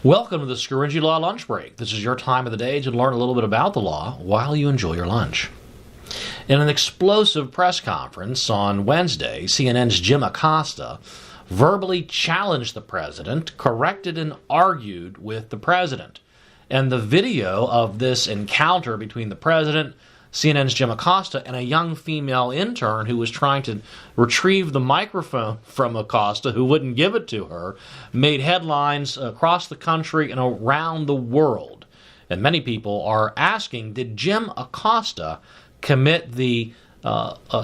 Welcome to the Scaringi Law Lunch Break. This is your time of the day to learn a little bit about the law while you enjoy your lunch. In an explosive press conference on Wednesday, CNN's Jim Acosta verbally challenged the president, corrected and argued with the president. And the video of this encounter between the president, CNN's Jim Acosta, and a young female intern who was trying to retrieve the microphone from Acosta, who wouldn't give it to her, made headlines across the country and around the world. And many people are asking, did Jim Acosta commit the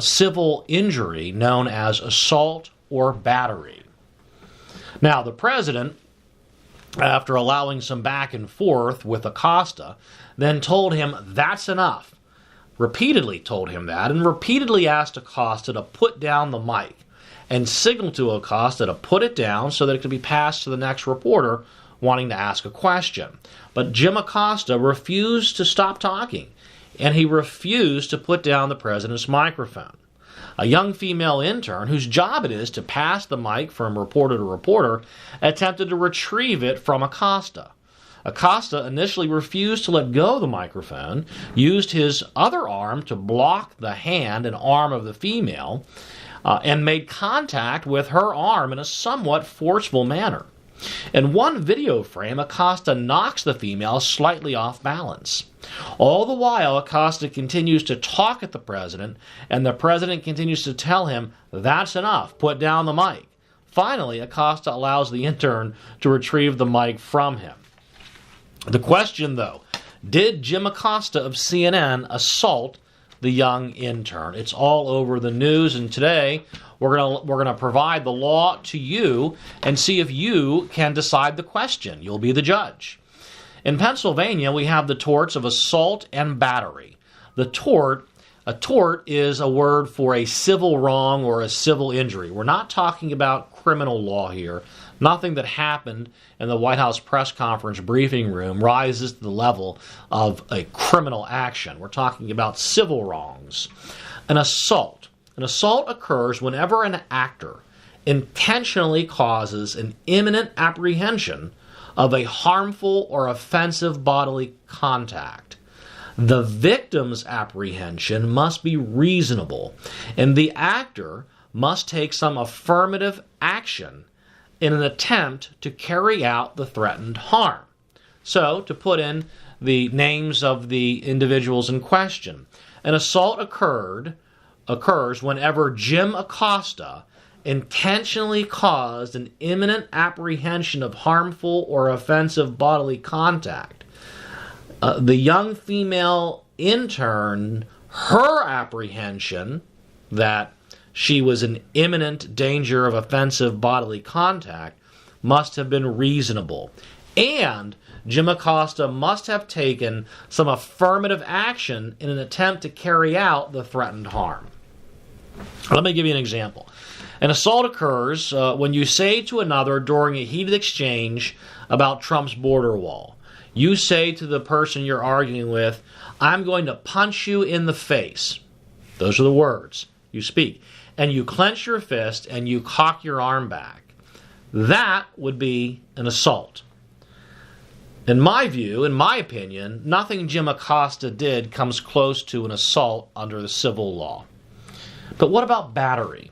civil injury known as assault or battery? Now, the president, after allowing some back and forth with Acosta, then told him that's enough. Repeatedly told him that, and repeatedly asked Acosta to put down the mic and signaled to Acosta to put it down so that it could be passed to the next reporter wanting to ask a question. But Jim Acosta refused to stop talking, and he refused to put down the president's microphone. A young female intern, whose job it is to pass the mic from reporter to reporter, attempted to retrieve it from Acosta. Acosta initially refused to let go of the microphone, used his other arm to block the hand and arm of the female, and made contact with her arm in a somewhat forceful manner. In one video frame, Acosta knocks the female slightly off balance. All the while, Acosta continues to talk at the president, and the president continues to tell him, "That's enough, put down the mic." Finally, Acosta allows the intern to retrieve the mic from him. The question, though, did Jim Acosta of CNN assault the young intern? It's all over the news, and today we're gonna provide the law to you and see if you can decide the question. You'll be the judge. In Pennsylvania, we have the torts of assault and battery. A tort is a word for a civil wrong or a civil injury. We're not talking about criminal law here. Nothing that happened in the White House press conference briefing room rises to the level of a criminal action. We're talking about civil wrongs. An assault occurs whenever an actor intentionally causes an imminent apprehension of a harmful or offensive bodily contact. The victim's apprehension must be reasonable, and the actor must take some affirmative action in an attempt to carry out the threatened harm. So, to put in the names of the individuals in question, an assault occurs whenever Jim Acosta intentionally caused an imminent apprehension of harmful or offensive bodily contact. The young female intern, her apprehension that she was in imminent danger of offensive bodily contact must have been reasonable. And Jim Acosta must have taken some affirmative action in an attempt to carry out the threatened harm. Let me give you an example. An assault occurs when you say to another during a heated exchange about Trump's border wall. You say to the person you're arguing with, "I'm going to punch you in the face." Those are the words you speak. And you clench your fist and you cock your arm back. That would be an assault. In my view, in my opinion, nothing Jim Acosta did comes close to an assault under the civil law. But what about battery?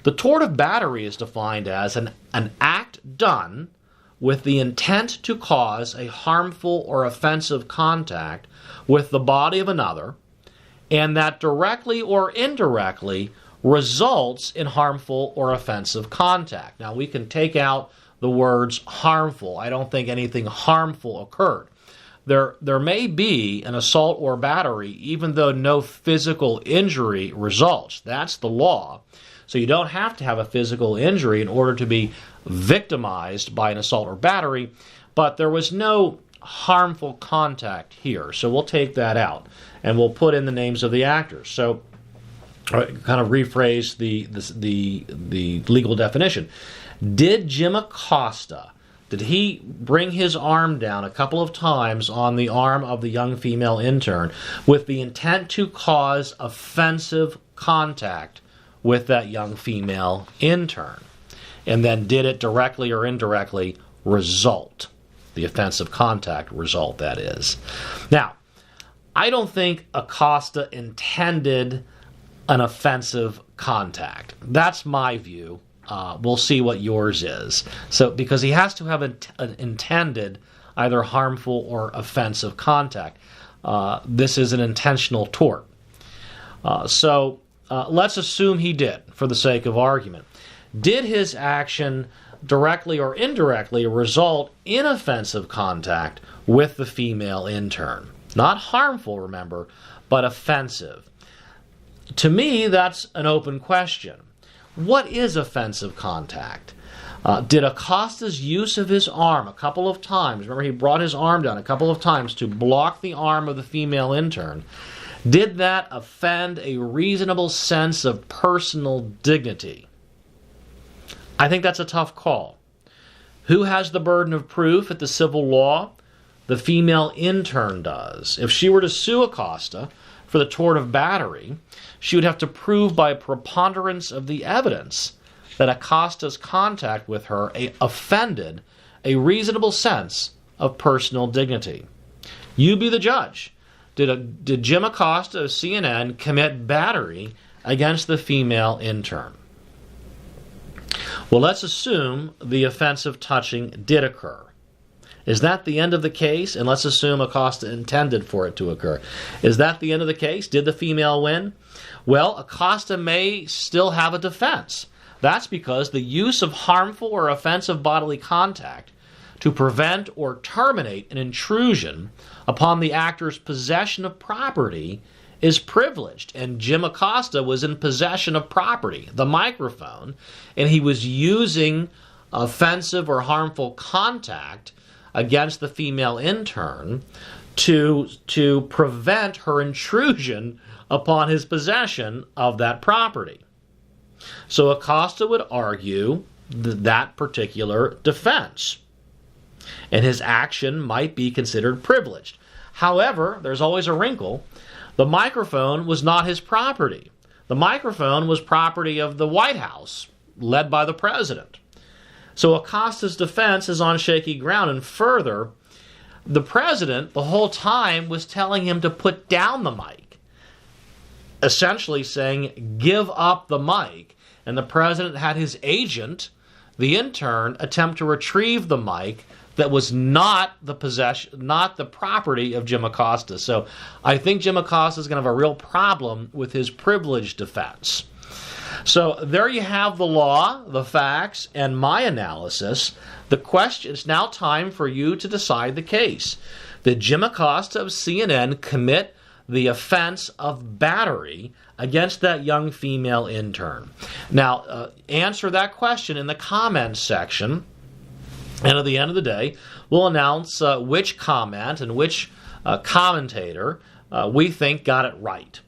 The tort of battery is defined as an act done with the intent to cause a harmful or offensive contact with the body of another, and that directly or indirectly results in harmful or offensive contact. Now, we can take out the words harmful. I don't think anything harmful occurred. There may be an assault or battery even though no physical injury results. That's the law. So you don't have to have a physical injury in order to be victimized by an assault or battery, but there was no harmful contact here. So we'll take that out, and we'll put in the names of the actors. So kind of rephrase the legal definition. Did Jim Acosta, did he bring his arm down a couple of times on the arm of the young female intern with the intent to cause offensive contact with that young female intern? And then did it directly or indirectly result the offensive contact result, that is. Now, I don't think Acosta intended an offensive contact. That's my view. We'll see what yours is. So, because he has to have an intended either harmful or offensive contact. This is an intentional tort. So let's assume he did, for the sake of argument. Did his action directly or indirectly result in offensive contact with the female intern? Not harmful, remember, but offensive. To me, that's an open question. What is offensive contact? Did Acosta's use of his arm a couple of times, remember he brought his arm down a couple of times to block the arm of the female intern, did that offend a reasonable sense of personal dignity? I think that's a tough call. Who has the burden of proof at the civil law? The female intern does. If she were to sue Acosta for the tort of battery, she would have to prove by preponderance of the evidence that Acosta's contact with her offended a reasonable sense of personal dignity. You be the judge. Did Jim Acosta of CNN commit battery against the female intern? Well, let's assume the offensive touching did occur. Is that the end of the case? And let's assume Acosta intended for it to occur. Is that the end of the case? Did the female win? Well, Acosta may still have a defense. That's because the use of harmful or offensive bodily contact to prevent or terminate an intrusion upon the actor's possession of property is privileged. And Jim Acosta was in possession of property, the microphone, and he was using offensive or harmful contact against the female intern to prevent her intrusion upon his possession of that property. So Acosta would argue that particular defense, and his action might be considered privileged. However, there's always a wrinkle. The microphone was not his property. The microphone was property of the White House, led by the president. So Acosta's defense is on shaky ground, and further, the president the whole time was telling him to put down the mic, essentially saying, give up the mic. And the president had his agent, the intern, attempt to retrieve the mic that was not the property of Jim Acosta. So I think Jim Acosta is going to have a real problem with his privilege defense. So there you have the law, the facts, and my analysis. The question, it's now time for you to decide the case. Did Jim Acosta of CNN commit the offense of battery against that young female intern? Now, answer that question in the comments section, and at the end of the day, we'll announce which comment and which commentator we think got it right.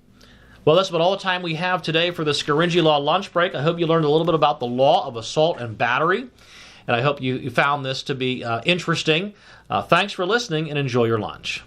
Well, that's about all the time we have today for the Scaringi Law Lunch Break. I hope you learned a little bit about the law of assault and battery, and I hope you found this to be interesting. Thanks for listening, and enjoy your lunch.